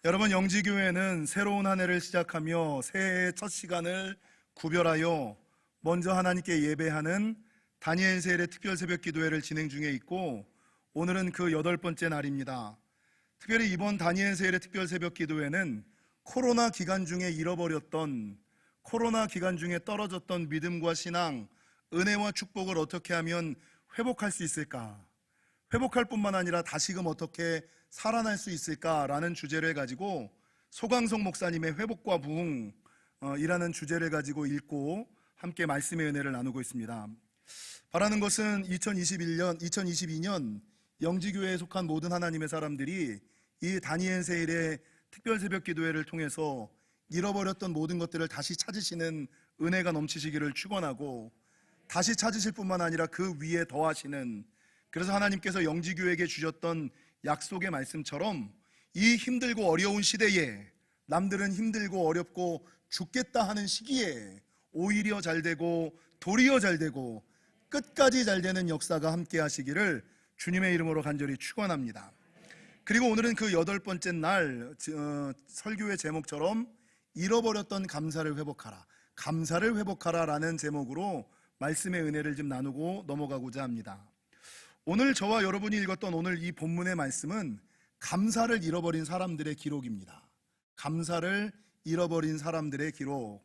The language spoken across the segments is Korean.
여러분, 영지교회는 새로운 한 해를 시작하며 새해의 첫 시간을 구별하여 먼저 하나님께 예배하는 다니엘 세일의 특별 새벽 기도회를 진행 중에 있고, 오늘은 그 8번째 날입니다. 특별히 이번 다니엘 세일의 특별 새벽 기도회는 코로나 기간 중에 잃어버렸던, 코로나 기간 중에 떨어졌던 믿음과 신앙, 은혜와 축복을 어떻게 하면 회복할 수 있을까, 회복할 뿐만 아니라 다시금 어떻게 살아날 수 있을까라는 주제를 가지고 소강석 목사님의 회복과 부흥이라는 주제를 가지고 읽고 함께 말씀의 은혜를 나누고 있습니다. 바라는 것은 2022년 영지교회에 속한 모든 하나님의 사람들이 이 다니엘 세일의 특별 새벽 기도회를 통해서 잃어버렸던 모든 것들을 다시 찾으시는 은혜가 넘치시기를 축원하고, 다시 찾으실 뿐만 아니라 그 위에 더하시는, 그래서 하나님께서 영지교회에게 주셨던 약속의 말씀처럼 이 힘들고 어려운 시대에, 남들은 힘들고 어렵고 죽겠다 하는 시기에 오히려 잘 되고 도리어 잘 되고 끝까지 잘 되는 역사가 함께 하시기를 주님의 이름으로 간절히 축원합니다. 그리고 오늘은 그 8번째 날 설교의 제목처럼 잃어버렸던 감사를 회복하라, 감사를 회복하라 라는 제목으로 말씀의 은혜를 좀 나누고 넘어가고자 합니다. 오늘 저와 여러분이 읽었던 오늘 이 본문의 말씀은 감사를 잃어버린 사람들의 기록입니다. 감사를 잃어버린 사람들의 기록.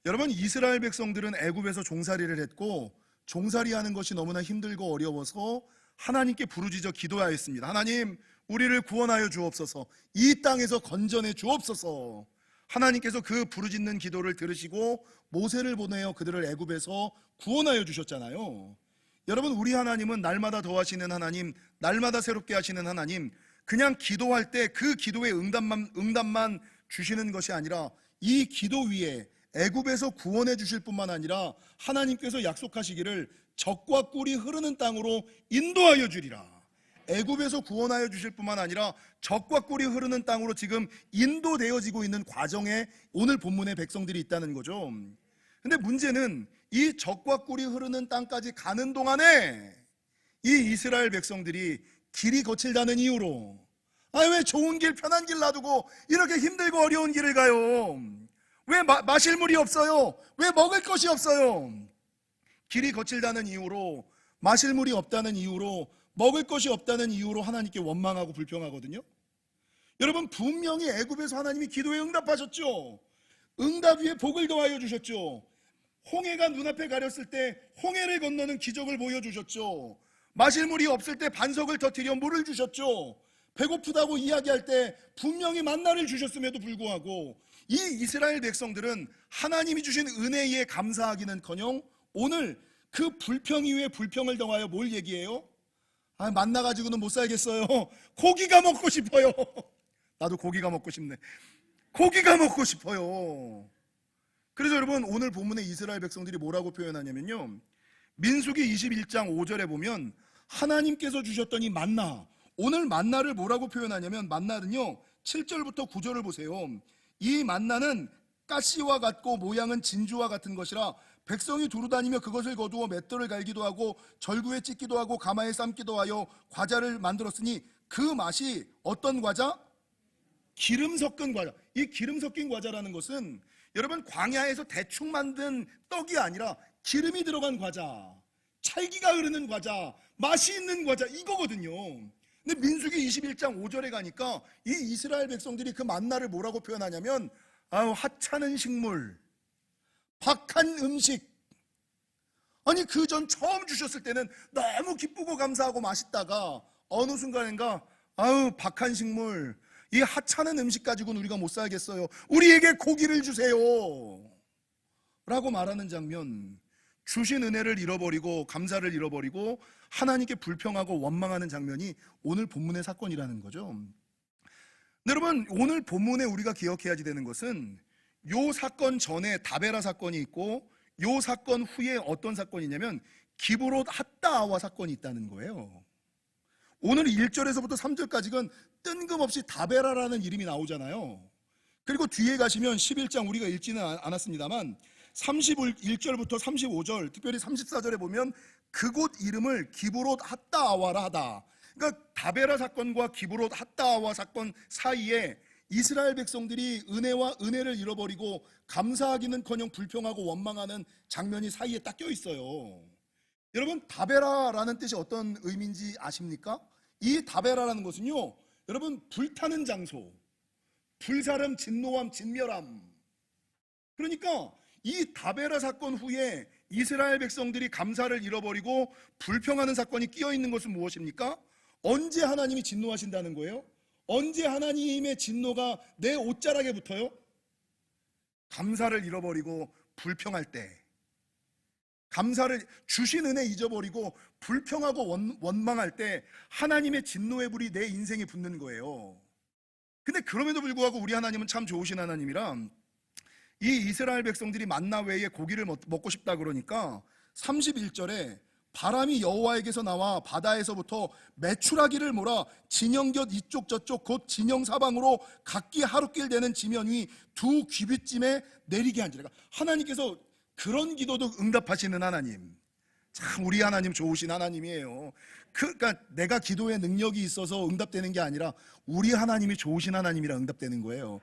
여러분, 이스라엘 백성들은 애굽에서 종살이를 했고, 종살이하는 것이 너무나 힘들고 어려워서 하나님께 부르짖어 기도하였습니다. 하나님, 우리를 구원하여 주옵소서, 이 땅에서 건져내 주옵소서. 하나님께서 그 부르짖는 기도를 들으시고 모세를 보내어 그들을 애굽에서 구원하여 주셨잖아요. 여러분, 우리 하나님은 날마다 더하시는 하나님, 날마다 새롭게 하시는 하나님, 그냥 기도할 때 그 기도의 응답만 주시는 것이 아니라 이 기도 위에 애굽에서 구원해 주실 뿐만 아니라 하나님께서 약속하시기를 젖과 꿀이 흐르는 땅으로 인도하여 주리라. 애굽에서 구원하여 주실 뿐만 아니라 젖과 꿀이 흐르는 땅으로 지금 인도되어지고 있는 과정에 오늘 본문의 백성들이 있다는 거죠. 근데 문제는 이 젖과 꿀이 흐르는 땅까지 가는 동안에 이 이스라엘 백성들이 길이 거칠다는 이유로, 왜 좋은 길, 편한 길 놔두고 이렇게 힘들고 어려운 길을 가요? 왜 마실 물이 없어요? 왜 먹을 것이 없어요? 길이 거칠다는 이유로, 마실 물이 없다는 이유로, 먹을 것이 없다는 이유로 하나님께 원망하고 불평하거든요. 여러분, 분명히 애굽에서 하나님이 기도에 응답하셨죠. 응답 위에 복을 더하여 주셨죠. 홍해가 눈앞에 가렸을 때 홍해를 건너는 기적을 보여주셨죠. 마실 물이 없을 때 반석을 터뜨려 물을 주셨죠. 배고프다고 이야기할 때 분명히 만나를 주셨음에도 불구하고 이 이스라엘 백성들은 하나님이 주신 은혜에 감사하기는커녕 오늘 그 불평 이후에 불평을 더하여 뭘 얘기해요? 만나 가지고는 못 살겠어요. 고기가 먹고 싶어요. 나도 고기가 먹고 싶네. 고기가 먹고 싶어요. 그래서 여러분, 오늘 본문의 이스라엘 백성들이 뭐라고 표현하냐면요, 민수기 21장 5절에 보면 하나님께서 주셨던 이 만나, 오늘 만나를 뭐라고 표현하냐면, 만나는요 7절부터 9절을 보세요. 이 만나는 가시와 같고 모양은 진주와 같은 것이라 백성이 두루다니며 그것을 거두어 맷돌을 갈기도 하고 절구에 찢기도 하고 가마에 삶기도 하여 과자를 만들었으니 그 맛이 어떤 과자? 기름 섞은 과자. 이 기름 섞인 과자라는 것은 여러분, 광야에서 대충 만든 떡이 아니라 기름이 들어간 과자, 찰기가 흐르는 과자, 맛이 있는 과자, 이거거든요. 근데 민수기 21장 5절에 가니까 이 이스라엘 백성들이 그 만나를 뭐라고 표현하냐면 하찮은 식물, 박한 음식. 아니, 그 전 처음 주셨을 때는 너무 기쁘고 감사하고 맛있다가 어느 순간인가 박한 식물, 이 하찮은 음식 가지고는 우리가 못 살겠어요. 우리에게 고기를 주세요 라고 말하는 장면. 주신 은혜를 잃어버리고 감사를 잃어버리고 하나님께 불평하고 원망하는 장면이 오늘 본문의 사건이라는 거죠. 여러분, 오늘 본문에 우리가 기억해야지 되는 것은 요 사건 전에 다베라 사건이 있고 요 사건 후에 어떤 사건이냐면 기브롯 핫다아와 사건이 있다는 거예요. 오늘 1절에서부터 3절까지는 뜬금없이 다베라라는 이름이 나오잖아요. 그리고 뒤에 가시면 11장, 우리가 읽지는 않았습니다만 31절부터 35절, 특별히 34절에 보면 그곳 이름을 기브롯 핫다아와라 하다. 그러니까 다베라 사건과 기브롯 핫다아와 사건 사이에 이스라엘 백성들이 은혜를 잃어버리고 감사하기는커녕 불평하고 원망하는 장면이 사이에 딱 껴 있어요. 여러분, 다베라라는 뜻이 어떤 의미인지 아십니까? 이 다베라라는 것은요, 여러분, 불타는 장소, 불사름, 진노함, 진멸함. 그러니까 이 다베라 사건 후에 이스라엘 백성들이 감사를 잃어버리고 불평하는 사건이 끼어 있는 것은 무엇입니까? 언제 하나님이 진노하신다는 거예요? 언제 하나님의 진노가 내 옷자락에 붙어요? 감사를 잃어버리고 불평할 때, 감사를 주신 은혜 잊어버리고 불평하고 원망할 때 하나님의 진노의 불이 내 인생에 붙는 거예요. 근데 그럼에도 불구하고 우리 하나님은 참 좋으신 하나님이라, 이 이스라엘 백성들이 만나 외에 고기를 먹고 싶다 그러니까 31절에 바람이 여호와에게서 나와 바다에서부터 메추라기를 몰아 진영 곁 이쪽 저쪽 곧 진영 사방으로 각기 하루길 되는 지면 위 두 귀빗쯤에 내리게 한지라. 그러니까 하나님께서 그런 기도도 응답하시는 하나님, 참 우리 하나님 좋으신 하나님이에요. 그러니까 내가 기도에 능력이 있어서 응답되는 게 아니라 우리 하나님이 좋으신 하나님이라 응답되는 거예요.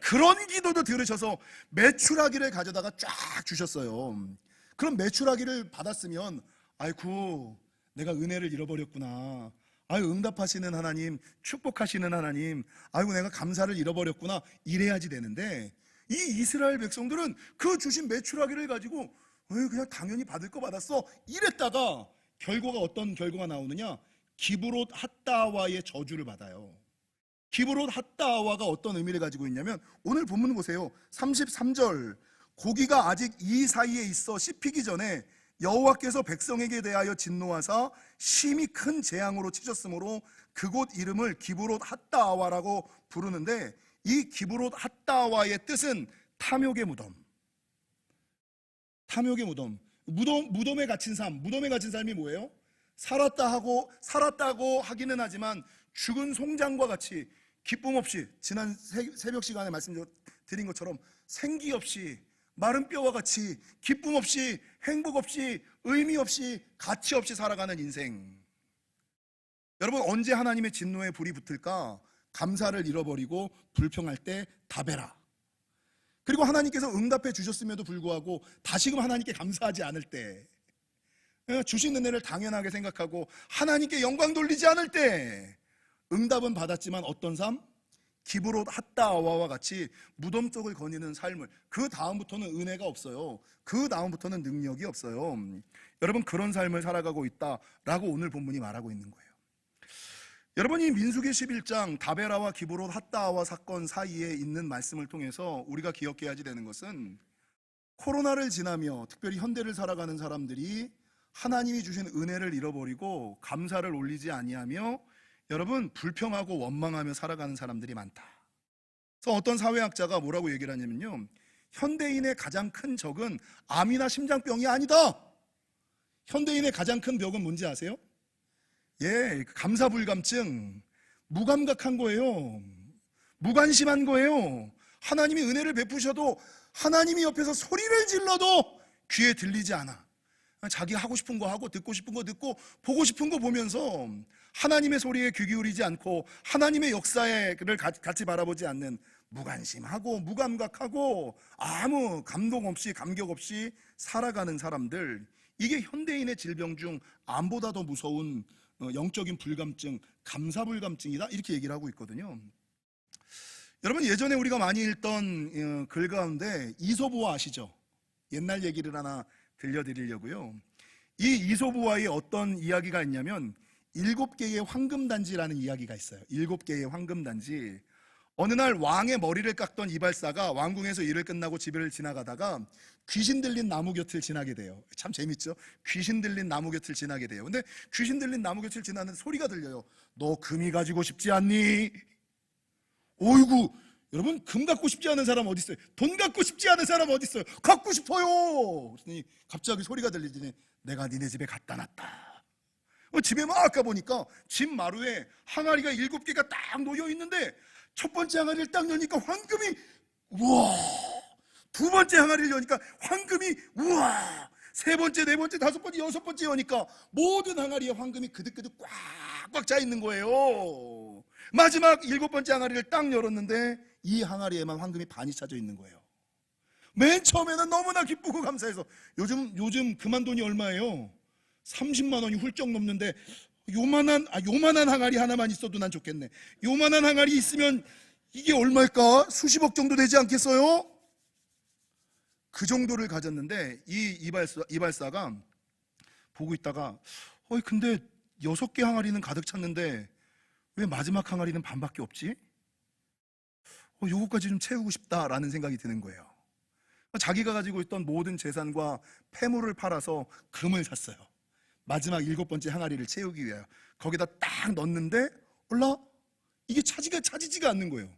그런 기도도 들으셔서 메추라기를 가져다가 쫙 주셨어요. 그럼 메추라기를 받았으면 아이고 내가 은혜를 잃어버렸구나, 아유 응답하시는 하나님, 축복하시는 하나님, 아이고 내가 감사를 잃어버렸구나, 이래야지 되는데, 이 이스라엘 백성들은 그 주신 메추라기를 가지고 그냥 당연히 받을 거 받았어 이랬다가 결과가 어떤 결과가 나오느냐? 기브롯 핫다와의 저주를 받아요. 기브롯 핫다와가 어떤 의미를 가지고 있냐면, 오늘 본문 보세요. 33절, 고기가 아직 이 사이에 있어 씹히기 전에 여호와께서 백성에게 대하여 진노하사 심히 큰 재앙으로 치셨으므로 그곳 이름을 기브롯 핫다와라고 부르는데, 이 기브롯 핫다와의 뜻은 탐욕의 무덤. 탐욕의 무덤. 무덤에 갇힌 삶. 무덤에 갇힌 삶이 뭐예요? 살았다고 하기는 하지만 죽은 송장과 같이 기쁨 없이, 지난 새벽 시간에 말씀드린 것처럼 생기 없이, 마른 뼈와 같이 기쁨 없이, 행복 없이, 의미 없이, 가치 없이 살아가는 인생. 여러분, 언제 하나님의 진노의 불이 붙을까? 감사를 잃어버리고 불평할 때 다베라. 그리고 하나님께서 응답해 주셨음에도 불구하고 다시금 하나님께 감사하지 않을 때, 주신 은혜를 당연하게 생각하고 하나님께 영광 돌리지 않을 때, 응답은 받았지만 어떤 삶? 기브롯 핫다와와 같이 무덤 쪽을 거니는 삶을, 그 다음부터는 은혜가 없어요. 그 다음부터는 능력이 없어요. 여러분, 그런 삶을 살아가고 있다라고 오늘 본문이 말하고 있는 거예요. 여러분, 이 민수기 11장 다베라와 기브롯 핫다와 사건 사이에 있는 말씀을 통해서 우리가 기억해야 되는 것은, 코로나를 지나며 특별히 현대를 살아가는 사람들이 하나님이 주신 은혜를 잃어버리고 감사를 올리지 아니하며 여러분 불평하고 원망하며 살아가는 사람들이 많다. 그래서 어떤 사회학자가 뭐라고 얘기를 하냐면요, 현대인의 가장 큰 적은 암이나 심장병이 아니다. 현대인의 가장 큰 벽은 뭔지 아세요? 감사불감증, 무감각한 거예요. 무관심한 거예요. 하나님이 은혜를 베푸셔도 하나님이 옆에서 소리를 질러도 귀에 들리지 않아. 자기 하고 싶은 거 하고 듣고 싶은 거 듣고 보고 싶은 거 보면서 하나님의 소리에 귀 기울이지 않고 하나님의 역사를 같이 바라보지 않는, 무관심하고 무감각하고 아무 감동 없이 감격 없이 살아가는 사람들, 이게 현대인의 질병 중 암보다 더 무서운 영적인 불감증, 감사불감증이다, 이렇게 얘기를 하고 있거든요. 여러분, 예전에 우리가 많이 읽던 글 가운데 이솝우화 아시죠? 옛날 얘기를 하나 들려드리려고요. 이 이솝우화에 어떤 이야기가 있냐면 7개의 황금단지라는 이야기가 있어요. 7개의 황금단지. 어느 날 왕의 머리를 깎던 이발사가 왕궁에서 일을 끝나고 집을 지나가다가 귀신 들린 나무 곁을 지나게 돼요. 참 재밌죠? 귀신 들린 나무 곁을 지나게 돼요. 근데 귀신 들린 나무 곁을 지나는 소리가 들려요. 너 금이 가지고 싶지 않니? 어이구, 여러분, 금 갖고 싶지 않은 사람 어디 있어요? 돈 갖고 싶지 않은 사람 어디 있어요? 갖고 싶어요. 그랬더니 갑자기 소리가 들리더니 내가 니네 집에 갖다 놨다. 집에 막 가보니까 집 마루에 항아리가 7개가 딱 놓여 있는데, 첫 번째 항아리를 딱 여니까 황금이 우와, 두 번째 항아리를 여니까 황금이 우와, 세 번째, 네 번째, 다섯 번째, 여섯 번째 여니까 모든 항아리에 황금이 그득그득 꽉 꽉꽉 차 있는 거예요. 마지막 7번째 항아리를 딱 열었는데 이 항아리에만 황금이 반이 차져 있는 거예요. 맨 처음에는 너무나 기쁘고 감사해서 요즘 그만 돈이 얼마예요? 30만 원이 훌쩍 넘는데 요만한 항아리 하나만 있어도 난 좋겠네. 요만한 항아리 있으면 이게 얼마일까? 수십억 정도 되지 않겠어요? 그 정도를 가졌는데 이발사가 보고 있다가 근데 6개 항아리는 가득 찼는데 왜 마지막 항아리는 반밖에 없지? 요거까지 좀 채우고 싶다라는 생각이 드는 거예요. 자기가 가지고 있던 모든 재산과 폐물을 팔아서 금을 샀어요. 마지막 7번째 항아리를 채우기 위하여. 거기다 딱 넣었는데 이게 차지지가 않는 거예요.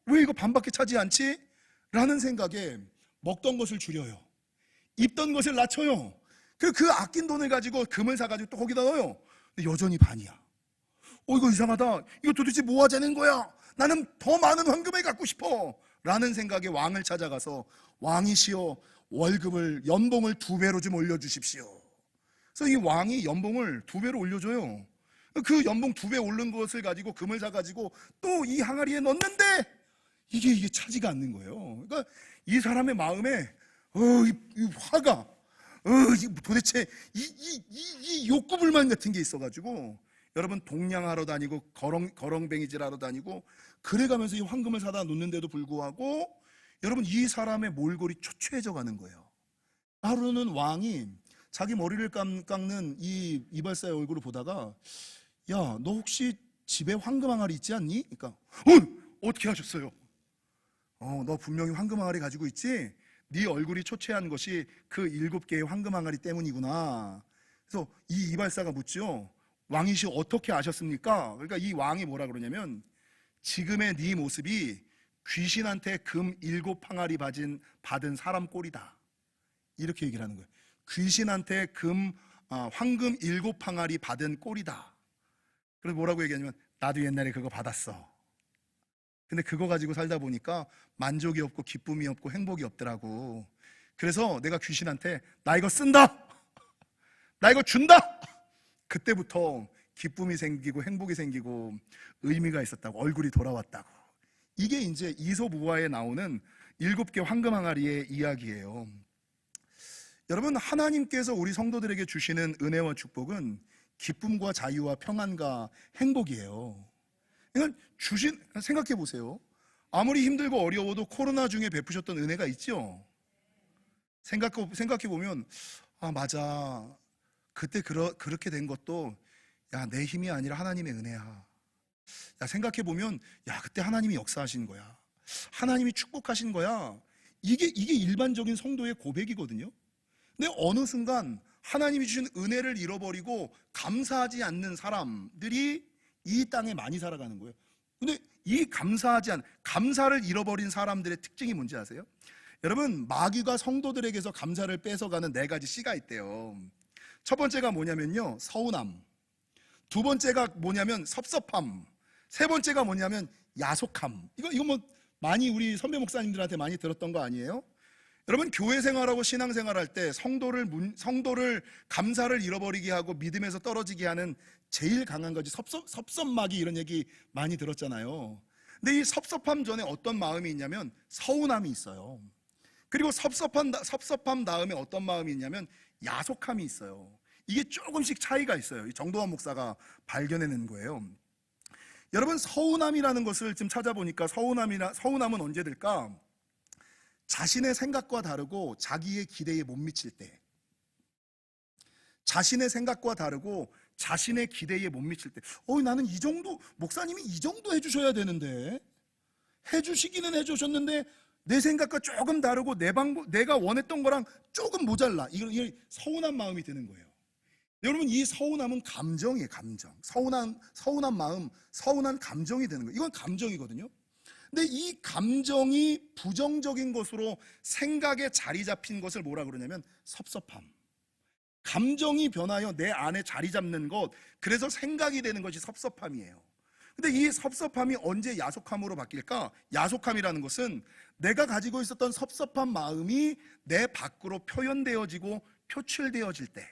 왜 이거 반밖에 차지 않지? 라는 생각에 먹던 것을 줄여요. 입던 것을 낮춰요. 그 아낀 돈을 가지고 금을 사가지고 또 거기다 넣어요. 근데 여전히 반이야. 이거 이상하다. 이거 도대체 뭐 하자는 거야? 나는 더 많은 황금을 갖고 싶어. 라는 생각에 왕을 찾아가서 왕이시여 연봉을 2배로 좀 올려주십시오. 그래서 이 왕이 연봉을 2배로 올려줘요. 그 연봉 2배 오른 것을 가지고 금을 사가지고 또 이 항아리에 넣는데 이게 차지가 않는 거예요. 그러니까 이 사람의 마음에 이 화가 도대체 이 욕구불만 같은 게 있어가지고 여러분 동냥하러 다니고 거렁뱅이질하러 다니고 그래가면서 이 황금을 사다 놓는데도 불구하고 여러분 이 사람의 몰골이 초췌해져 가는 거예요. 하루는 왕이 자기 머리를 깎는 이 이발사의 얼굴을 보다가 야, 너 혹시 집에 황금 항아리 있지 않니? 그러니까 어떻게 하셨어요? 너 분명히 황금 항아리 가지고 있지? 네 얼굴이 초췌한 것이 그 7개의 황금 항아리 때문이구나. 그래서 이 이발사가 묻죠. 왕이시여 어떻게 아셨습니까? 그러니까 이 왕이 뭐라 그러냐면 지금의 네 모습이 귀신한테 금 7항아리 받은 사람 꼴이다. 이렇게 얘기를 하는 거예요. 귀신한테 황금 7항아리 받은 꼴이다. 그래서 뭐라고 얘기하냐면 나도 옛날에 그거 받았어. 근데 그거 가지고 살다 보니까 만족이 없고 기쁨이 없고 행복이 없더라고. 그래서 내가 귀신한테 나 이거 쓴다. 나 이거 준다. 그때부터 기쁨이 생기고 행복이 생기고 의미가 있었다고, 얼굴이 돌아왔다고. 이게 이제 이솝우화에 나오는 7개 황금 항아리의 이야기예요. 여러분, 하나님께서 우리 성도들에게 주시는 은혜와 축복은 기쁨과 자유와 평안과 행복이에요. 그러니까 생각해 보세요. 아무리 힘들고 어려워도 코로나 중에 베푸셨던 은혜가 있죠. 생각해 보면 맞아, 그때 그렇게 된 것도 내 힘이 아니라 하나님의 은혜야. 생각해 보면 그때 하나님이 역사하신 거야. 하나님이 축복하신 거야. 이게 일반적인 성도의 고백이거든요. 근데 어느 순간 하나님이 주신 은혜를 잃어버리고 감사하지 않는 사람들이 이 땅에 많이 살아가는 거예요. 근데 이 감사를 잃어버린 사람들의 특징이 뭔지 아세요? 여러분, 마귀가 성도들에게서 감사를 뺏어가는 4가지 씨가 있대요. 첫 번째가 뭐냐면요, 서운함. 두 번째가 뭐냐면 섭섭함. 세 번째가 뭐냐면 야속함. 이거 뭐 많이 우리 선배 목사님들한테 많이 들었던 거 아니에요? 여러분, 교회 생활하고 신앙 생활할 때 성도를 감사를 잃어버리게 하고 믿음에서 떨어지게 하는 제일 강한 것이 섭섭마귀, 이런 얘기 많이 들었잖아요. 근데 이 섭섭함 전에 어떤 마음이 있냐면 서운함이 있어요. 그리고 섭섭함 다음에 어떤 마음이 있냐면 야속함이 있어요. 이게 조금씩 차이가 있어요. 정도환 목사가 발견해낸 거예요. 여러분, 서운함이라는 것을 좀 찾아보니까 서운함은 언제 될까? 자신의 생각과 다르고 자기의 기대에 못 미칠 때, 자신의 생각과 다르고 자신의 기대에 못 미칠 때, 나는 이 정도, 목사님이 이 정도 해주셔야 되는데, 해주시기는 해주셨는데 내 생각과 조금 다르고 내가 원했던 거랑 조금 모자라. 이게 서운한 마음이 드는 거예요. 여러분, 이 서운함은 감정이에요. 감정. 서운한 마음, 서운한 감정이 되는 거예요. 이건 감정이거든요. 근데 이 감정이 부정적인 것으로 생각에 자리 잡힌 것을 뭐라 그러냐면 섭섭함. 감정이 변하여 내 안에 자리 잡는 것, 그래서 생각이 되는 것이 섭섭함이에요. 근데 이 섭섭함이 언제 야속함으로 바뀔까? 야속함이라는 것은 내가 가지고 있었던 섭섭한 마음이 내 밖으로 표현되어지고 표출되어질 때,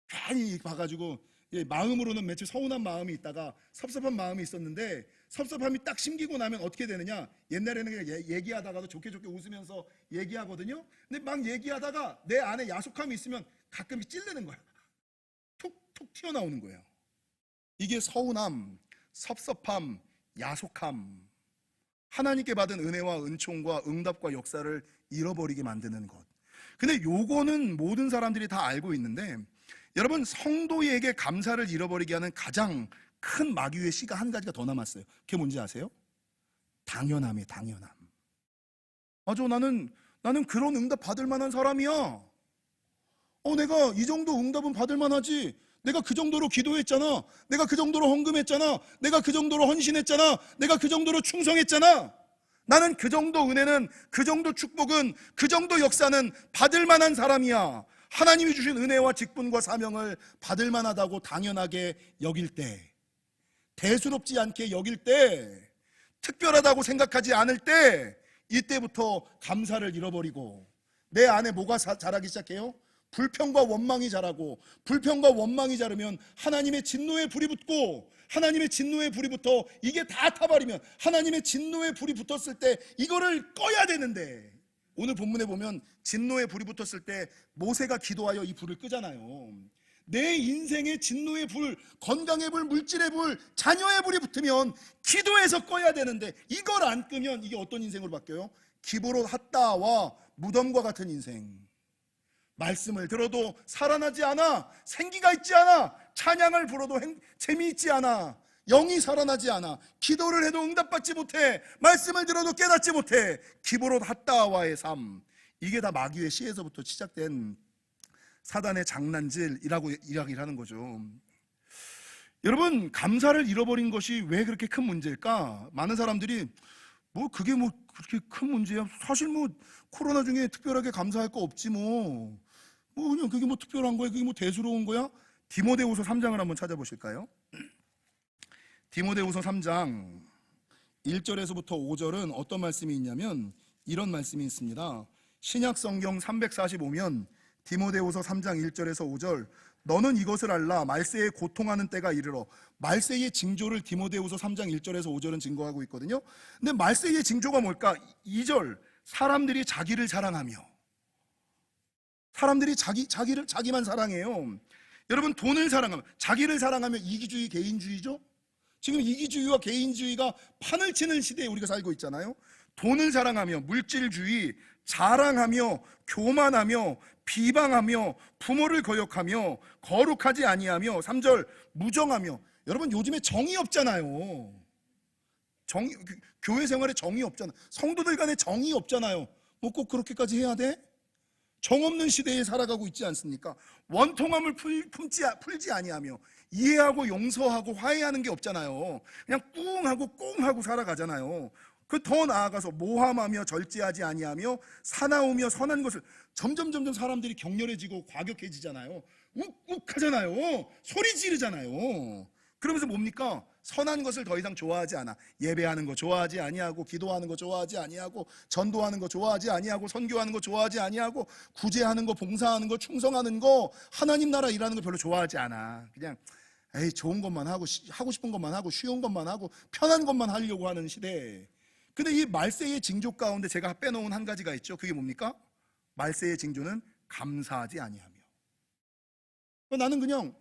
괜히 봐가지고 예, 마음으로는 며칠 서운한 마음이 있다가 섭섭한 마음이 있었는데 섭섭함이 딱 심기고 나면 어떻게 되느냐? 옛날에는 그냥 얘기하다가도 좋게 웃으면서 얘기하거든요. 근데 막 얘기하다가 내 안에 야속함이 있으면 가끔씩 찔르는 거야. 툭툭 튀어나오는 거예요. 이게 서운함, 섭섭함, 야속함, 하나님께 받은 은혜와 은총과 응답과 역사를 잃어버리게 만드는 것. 근데 요거는 모든 사람들이 다 알고 있는데, 여러분, 성도에게 감사를 잃어버리게 하는 가장 큰 마귀의 씨가 한 가지가 더 남았어요. 그게 뭔지 아세요? 당연함이에요. 당연함. 맞아, 나는 그런 응답 받을 만한 사람이야. 내가 이 정도 응답은 받을 만하지. 내가 그 정도로 기도했잖아. 내가 그 정도로 헌금했잖아. 내가 그 정도로 헌신했잖아. 내가 그 정도로 충성했잖아. 나는 그 정도 은혜는, 그 정도 축복은, 그 정도 역사는 받을 만한 사람이야. 하나님이 주신 은혜와 직분과 사명을 받을 만하다고 당연하게 여길 때, 대수롭지 않게 여길 때, 특별하다고 생각하지 않을 때, 이때부터 감사를 잃어버리고 내 안에 뭐가 자라기 시작해요? 불평과 원망이 자라고, 불평과 원망이 자르면 하나님의 진노의 불이 붙고, 하나님의 진노의 불이 붙어 이게 다 타버리면, 하나님의 진노의 불이 붙었을 때 이거를 꺼야 되는데, 오늘 본문에 보면 진노의 불이 붙었을 때 모세가 기도하여 이 불을 끄잖아요. 내 인생에 진노의 불, 건강의 불, 물질의 불, 자녀의 불이 붙으면 기도해서 꺼야 되는데, 이걸 안 끄면 이게 어떤 인생으로 바뀌어요? 기브롯 핫다와 무덤과 같은 인생. 말씀을 들어도 살아나지 않아, 생기가 있지 않아, 찬양을 불어도 재미있지 않아, 영이 살아나지 않아, 기도를 해도 응답받지 못해, 말씀을 들어도 깨닫지 못해. 기브롯 핫다와의 삶, 이게 다 마귀의 씨에서부터 시작된 사단의 장난질이라고 이야기를 하는 거죠. 여러분, 감사를 잃어버린 것이 왜 그렇게 큰 문제일까? 많은 사람들이 그게 그렇게 큰 문제야? 사실 코로나 중에 특별하게 감사할 거 없지 그냥 그게 특별한 거야? 그게 대수로운 거야? 디모데후서 3장을 한번 찾아보실까요? 디모데후서 3장 1절에서부터 5절은 어떤 말씀이 있냐면 이런 말씀이 있습니다. 신약성경 345면 디모데후서 3장 1절에서 5절, 너는 이것을 알라, 말세에 고통하는 때가 이르러. 말세의 징조를 디모데후서 3장 1절에서 5절은 증거하고 있거든요. 근데 말세의 징조가 뭘까? 2절, 사람들이 자기를 사랑하며. 사람들이 자기만 사랑해요. 여러분, 돈을 사랑하면, 자기를 사랑하면 이기주의, 개인주의죠. 지금 이기주의와 개인주의가 판을 치는 시대에 우리가 살고 있잖아요. 돈을 사랑하며, 물질주의, 자랑하며, 교만하며, 비방하며, 부모를 거역하며, 거룩하지 아니하며. 3절, 무정하며. 여러분, 요즘에 정이 없잖아요. 교회 생활에 정이 없잖아요. 성도들 간에 정이 없잖아요. 꼭 그렇게까지 해야 돼? 정없는 시대에 살아가고 있지 않습니까? 원통함을 풀지 아니하며, 이해하고 용서하고 화해하는 게 없잖아요. 그냥 꿍하고 꽁하고 살아가잖아요. 더 나아가서 모함하며 절제하지 아니하며 사나우며 선한 것을. 점점 사람들이 격렬해지고 과격해지잖아요. 욱욱하잖아요. 소리 지르잖아요. 그러면서 뭡니까? 선한 것을 더 이상 좋아하지 않아. 예배하는 거 좋아하지 아니하고, 기도하는 거 좋아하지 아니하고, 전도하는 거 좋아하지 아니하고, 선교하는 거 좋아하지 아니하고, 구제하는 거, 봉사하는 거, 충성하는 거, 하나님 나라 일하는 거 별로 좋아하지 않아. 그냥 좋은 것만 하고, 하고 싶은 것만 하고, 쉬운 것만 하고, 편한 것만 하려고 하는 시대. 근데 이 말세의 징조 가운데 제가 빼놓은 한 가지가 있죠. 그게 뭡니까? 말세의 징조는 감사하지 아니하며. 나는 그냥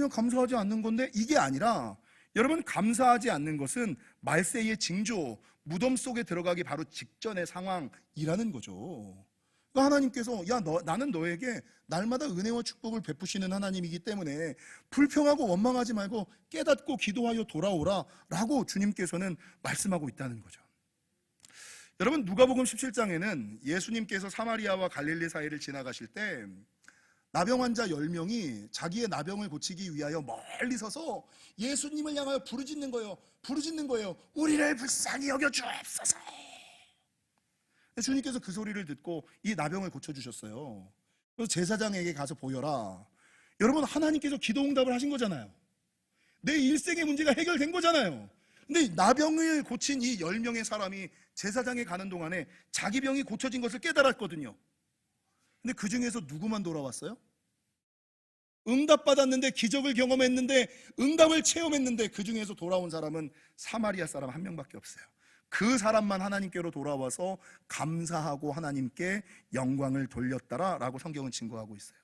감사하지 않는 건데, 이게 아니라, 여러분, 감사하지 않는 것은 말세의 징조, 무덤 속에 들어가기 바로 직전의 상황이라는 거죠. 그러니까 하나님께서 나는 너에게 날마다 은혜와 축복을 베푸시는 하나님이기 때문에 불평하고 원망하지 말고 깨닫고 기도하여 돌아오라 라고 주님께서는 말씀하고 있다는 거죠. 여러분, 누가복음 17장에는 예수님께서 사마리아와 갈릴리 사이를 지나가실 때 나병 환자 10명이 자기의 나병을 고치기 위하여 멀리 서서 예수님을 향하여 부르짖는 거예요. 우리를 불쌍히 여겨 주옵소서. 주님께서 그 소리를 듣고 이 나병을 고쳐주셨어요. 그래서 제사장에게 가서 보여라. 여러분, 하나님께서 기도 응답을 하신 거잖아요. 내 일생의 문제가 해결된 거잖아요. 근데 나병을 고친 이 10명의 사람이 제사장에 가는 동안에 자기 병이 고쳐진 것을 깨달았거든요. 근데 그 중에서 누구만 돌아왔어요? 응답받았는데, 기적을 경험했는데, 응답을 체험했는데 그 중에서 돌아온 사람은 사마리아 사람 한 명밖에 없어요. 그 사람만 하나님께로 돌아와서 감사하고 하나님께 영광을 돌렸다라고 성경은 증거하고 있어요.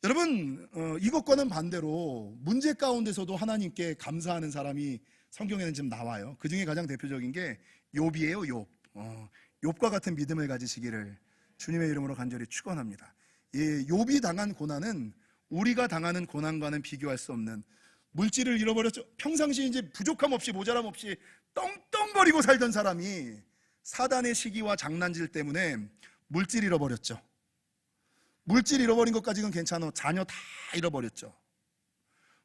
여러분, 이것과는 반대로 문제 가운데서도 하나님께 감사하는 사람이 성경에는 좀 나와요. 그 중에 가장 대표적인 게 욥이에요. 욥. 욥과 같은 믿음을 가지시기를 주님의 이름으로 간절히 축원합니다. 욥이 당한 고난은 우리가 당하는 고난과는 비교할 수 없는, 물질을 잃어버렸죠. 평상시 이제 부족함 없이 모자람 없이 떵떵거리고 살던 사람이 사단의 시기와 장난질 때문에 물질 잃어버렸죠. 물질 잃어버린 것까지는 괜찮아. 자녀 다 잃어버렸죠.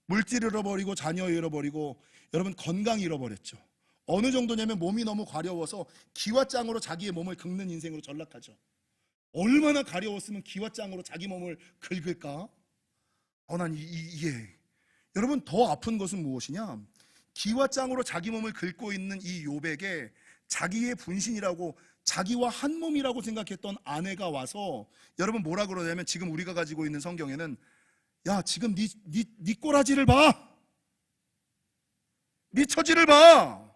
물질 잃어버리고 자녀 잃어버리고, 여러분 건강 잃어버렸죠. 어느 정도냐면 몸이 너무 가려워서 기와장으로 자기의 몸을 긁는 인생으로 전락하죠. 얼마나 가려웠으면 기와장으로 자기 몸을 긁을까? 난 이게, 여러분 더 아픈 것은 무엇이냐? 기와장으로 자기 몸을 긁고 있는 이 욥에게 자기의 분신이라고, 자기와 한 몸이라고 생각했던 아내가 와서, 여러분 뭐라 그러냐면, 지금 우리가 가지고 있는 성경에는 야 지금 네 꼬라지를 봐, 네 처지를 봐.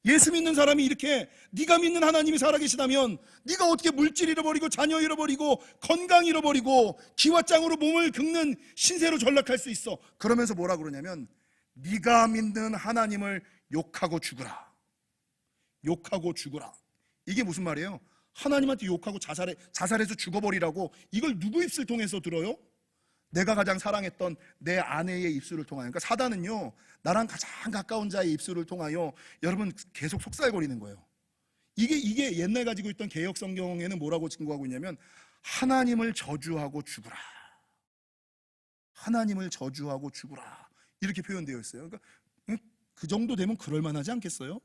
예수 믿는 사람이 이렇게, 네가 믿는 하나님이 살아계시다면 네가 어떻게 물질 잃어버리고 자녀 잃어버리고 건강 잃어버리고 기와장으로 몸을 긁는 신세로 전락할 수 있어? 그러면서 뭐라 그러냐면, 네가 믿는 하나님을 욕하고 죽으라. 욕하고 죽으라. 이게 무슨 말이에요? 하나님한테 욕하고 자살해서 죽어버리라고. 이걸 누구 입술 통해서 들어요? 내가 가장 사랑했던 내 아내의 입술을 통하여. 그러니까 사단은요, 나랑 가장 가까운 자의 입술을 통하여 여러분 계속 속살거리는 거예요. 이게 옛날 가지고 있던 개역 성경에는 뭐라고 증거하고 있냐면, 하나님을 저주하고 죽으라. 하나님을 저주하고 죽으라. 이렇게 표현되어 있어요. 그러니까 그 정도 되면 그럴 만하지 않겠어요?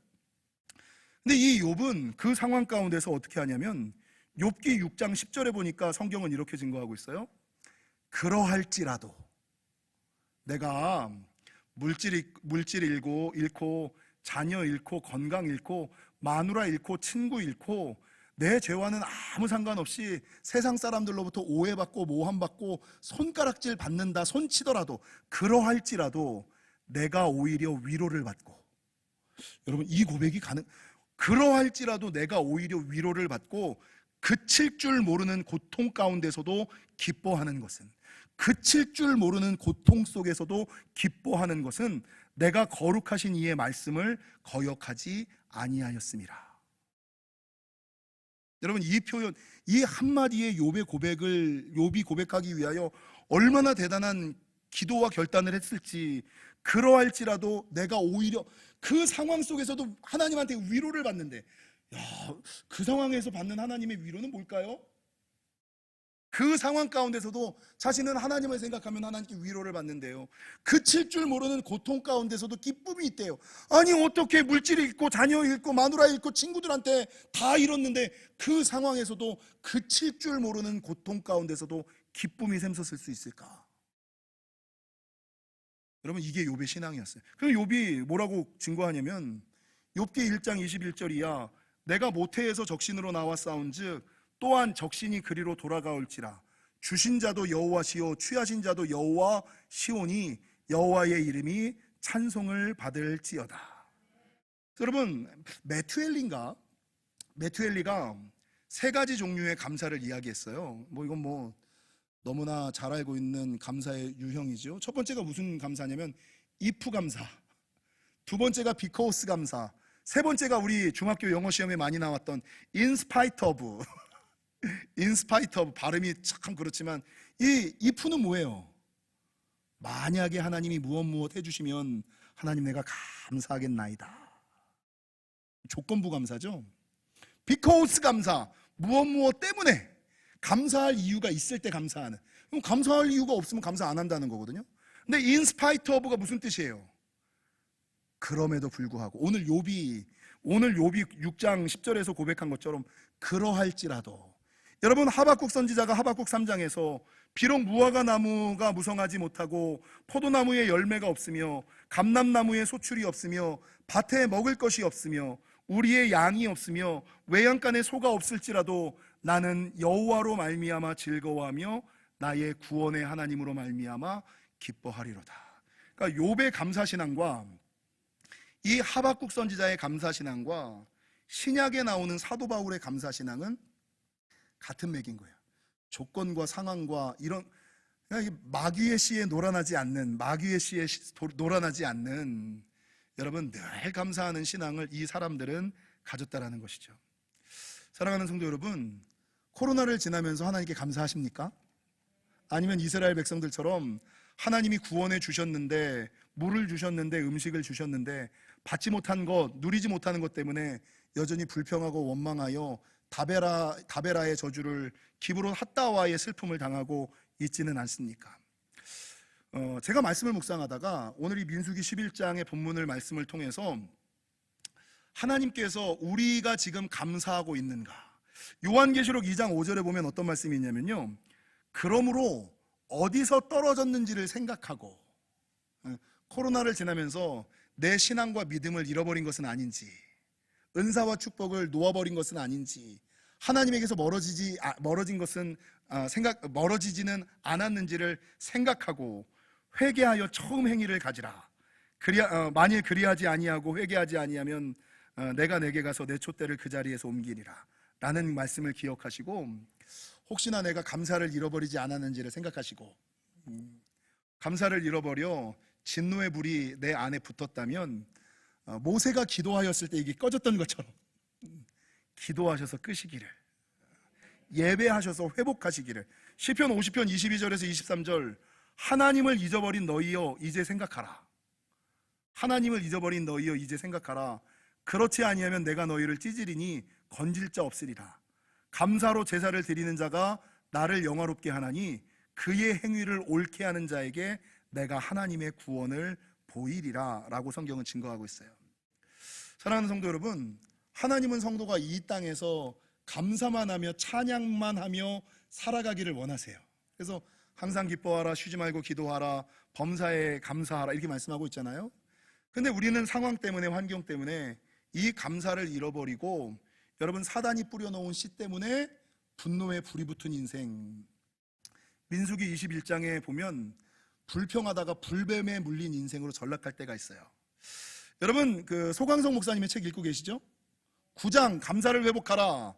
근데 이 욥은 그 상황 가운데서 어떻게 하냐면, 욥기 6장 10절에 보니까 성경은 이렇게 증거하고 있어요. 그러할지라도 내가 물질 잃고 자녀 잃고 건강 잃고 마누라 잃고 친구 잃고 내 죄와는 아무 상관없이 세상 사람들로부터 오해받고 모함받고 손가락질 받는다 손치더라도, 그러할지라도 내가 오히려 위로를 받고, 여러분 이 고백이 그러할지라도 내가 오히려 위로를 받고 그칠 줄 모르는 고통 가운데서도 기뻐하는 것은, 그칠 줄 모르는 고통 속에서도 기뻐하는 것은 내가 거룩하신 이의 말씀을 거역하지 아니하였음이라. 여러분 이 표현, 이 한마디의 욥의 고백을 욥이 고백하기 위하여 얼마나 대단한 기도와 결단을 했을지. 그러할지라도 내가 오히려 그 상황 속에서도 하나님한테 위로를 받는데, 그 상황에서 받는 하나님의 위로는 뭘까요? 그 상황 가운데서도 자신은 하나님을 생각하면 하나님께 위로를 받는데요, 그칠 줄 모르는 고통 가운데서도 기쁨이 있대요. 아니 어떻게 물질 잃고 자녀 잃고 마누라 잃고 친구들한테 다 잃었는데 그 상황에서도 그칠 줄 모르는 고통 가운데서도 기쁨이 샘솟을 수 있을까? 여러분 이게 욥의 신앙이었어요. 그럼 욥이 뭐라고 증거하냐면, 욥기 1장 21절이야. 내가 모태에서 적신으로 나와 싸운즉 또한 적신이 그리로 돌아가올지라. 주신 자도 여호와시오 취하신 자도 여호와시오니 여호와의 이름이 찬송을 받을지어다. 여러분 메투엘리가 세 가지 종류의 감사를 이야기했어요. 이건 너무나 잘 알고 있는 감사의 유형이죠. 첫 번째가 무슨 감사냐면 if 감사, 두 번째가 because 감사, 세 번째가 우리 중학교 영어 시험에 많이 나왔던 in spite of. in spite of 발음이 참 그렇지만, 이 if는 뭐예요? 만약에 하나님이 무엇 해주시면 하나님 내가 감사하겠나이다. 조건부 감사죠. because 감사, 무엇 때문에 감사할 이유가 있을 때 감사하는. 그럼 감사할 이유가 없으면 감사 안 한다는 거거든요. 근데 in spite of가 무슨 뜻이에요? 그럼에도 불구하고. 오늘 욥이 6장 10절에서 고백한 것처럼 그러할지라도, 여러분 하박국 선지자가 하박국 3장에서 비록 무화과 나무가 무성하지 못하고 포도나무에 열매가 없으며 감람나무에 소출이 없으며 밭에 먹을 것이 없으며 우리의 양이 없으며 외양간에 소가 없을지라도 나는 여호와로 말미암아 즐거워하며 나의 구원의 하나님으로 말미암아 기뻐하리로다. 그러니까 욥의 감사신앙과 이 하박국 선지자의 감사신앙과 신약에 나오는 사도 바울의 감사신앙은 같은 맥인 거예요. 조건과 상황과 이런 마귀의 씨에 놀아나지 않는, 여러분 늘 감사하는 신앙을 이 사람들은 가졌다라는 것이죠. 사랑하는 성도 여러분, 코로나를 지나면서 하나님께 감사하십니까? 아니면 이스라엘 백성들처럼 하나님이 구원해 주셨는데, 물을 주셨는데, 음식을 주셨는데 받지 못한 것, 누리지 못하는 것 때문에 여전히 불평하고 원망하여 다베라의 저주를, 기브론 핫다와의 슬픔을 당하고 있지는 않습니까? 제가 말씀을 묵상하다가 오늘 이 민수기 11장의 본문을 말씀을 통해서 하나님께서 우리가 지금 감사하고 있는가, 요한계시록 2장 5절에 보면 어떤 말씀이 있냐면요, 그러므로 어디서 떨어졌는지를 생각하고, 코로나를 지나면서 내 신앙과 믿음을 잃어버린 것은 아닌지, 은사와 축복을 놓아버린 것은 아닌지, 하나님에게서 멀어지지는 않았는지를 생각하고 회개하여 처음 행위를 가지라. 만일 그리하지 아니하고 회개하지 아니하면 내가 내게 가서 내 촛대를 그 자리에서 옮기리라 라는 말씀을 기억하시고, 혹시나 내가 감사를 잃어버리지 않았는지를 생각하시고, 감사를 잃어버려 진노의 불이 내 안에 붙었다면 모세가 기도하였을 때 이게 꺼졌던 것처럼 기도하셔서 끄시기를, 예배하셔서 회복하시기를. 시편 50편 22절에서 23절, 하나님을 잊어버린 너희여 이제 생각하라. 하나님을 잊어버린 너희여 이제 생각하라. 그렇지 아니하면 내가 너희를 찢으리니 건질 자 없으리라. 감사로 제사를 드리는 자가 나를 영화롭게 하나니 그의 행위를 옳게 하는 자에게 내가 하나님의 구원을 보이리라 라고 성경은 증거하고 있어요. 사랑하는 성도 여러분, 하나님은 성도가 이 땅에서 감사만 하며 찬양만 하며 살아가기를 원하세요. 그래서 항상 기뻐하라, 쉬지 말고 기도하라, 범사에 감사하라 이렇게 말씀하고 있잖아요. 근데 우리는 상황 때문에, 환경 때문에 이 감사를 잃어버리고, 여러분 사단이 뿌려놓은 씨 때문에 분노에 불이 붙은 인생, 민수기 21장에 보면 불평하다가 불뱀에 물린 인생으로 전락할 때가 있어요. 여러분 그 소강성 목사님의 책 읽고 계시죠? 9장 감사를 회복하라.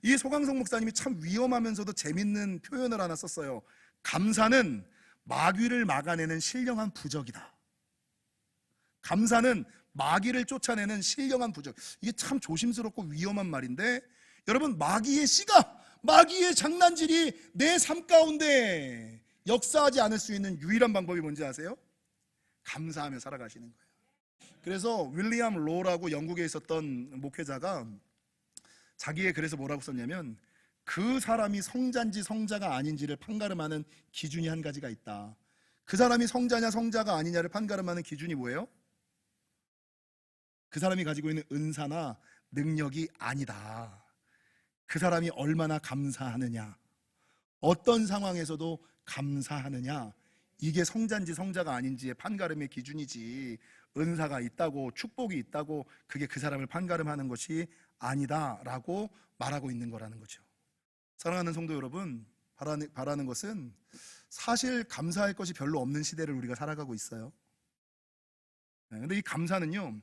이 소강성 목사님이 참 위험하면서도 재밌는 표현을 하나 썼어요. 감사는 마귀를 막아내는 신령한 부적이다. 감사는 마귀를 쫓아내는 신령한 부적. 이게 참 조심스럽고 위험한 말인데, 여러분 마귀의 씨가, 마귀의 장난질이 내 삶 가운데 역사하지 않을 수 있는 유일한 방법이 뭔지 아세요? 감사하며 살아가시는 거예요. 그래서 윌리엄 로라고 영국에 있었던 목회자가 자기의 글에서 뭐라고 썼냐면, 그 사람이 성자인지 성자가 아닌지를 판가름하는 기준이 한 가지가 있다. 그 사람이 성자냐 성자가 아니냐를 판가름하는 기준이 뭐예요? 그 사람이 가지고 있는 은사나 능력이 아니다. 그 사람이 얼마나 감사하느냐, 어떤 상황에서도 감사하느냐, 이게 성자인지 성자가 아닌지의 판가름의 기준이지, 은사가 있다고 축복이 있다고 그게 그 사람을 판가름하는 것이 아니다라고 말하고 있는 거라는 거죠. 사랑하는 성도 여러분, 바라는 것은 사실 감사할 것이 별로 없는 시대를 우리가 살아가고 있어요. 근데 이 감사는요,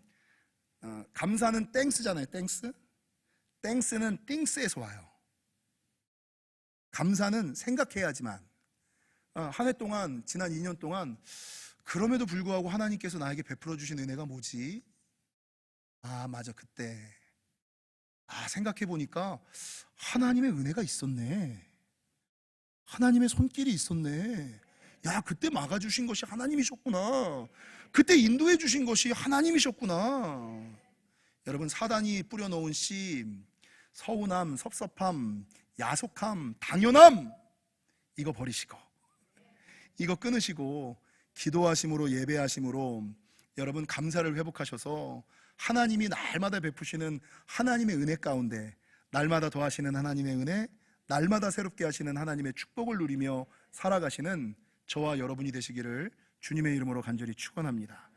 감사는 땡스잖아요. 땡스는 띵스에서 와요. 감사는 생각해야지만. 한 해 동안, 지난 2년 동안 그럼에도 불구하고 하나님께서 나에게 베풀어 주신 은혜가 뭐지? 맞아, 그때 생각해 보니까 하나님의 은혜가 있었네. 하나님의 손길이 있었네. 야, 그때 막아주신 것이 하나님이셨구나. 그때 인도해 주신 것이 하나님이셨구나. 여러분, 사단이 뿌려놓은 씨, 서운함, 섭섭함, 야속함, 당연함, 이거 버리시고, 이거 끊으시고 기도하심으로, 예배하심으로 여러분 감사를 회복하셔서 하나님이 날마다 베푸시는 하나님의 은혜 가운데, 날마다 더하시는 하나님의 은혜, 날마다 새롭게 하시는 하나님의 축복을 누리며 살아가시는 저와 여러분이 되시기를 주님의 이름으로 간절히 축원합니다.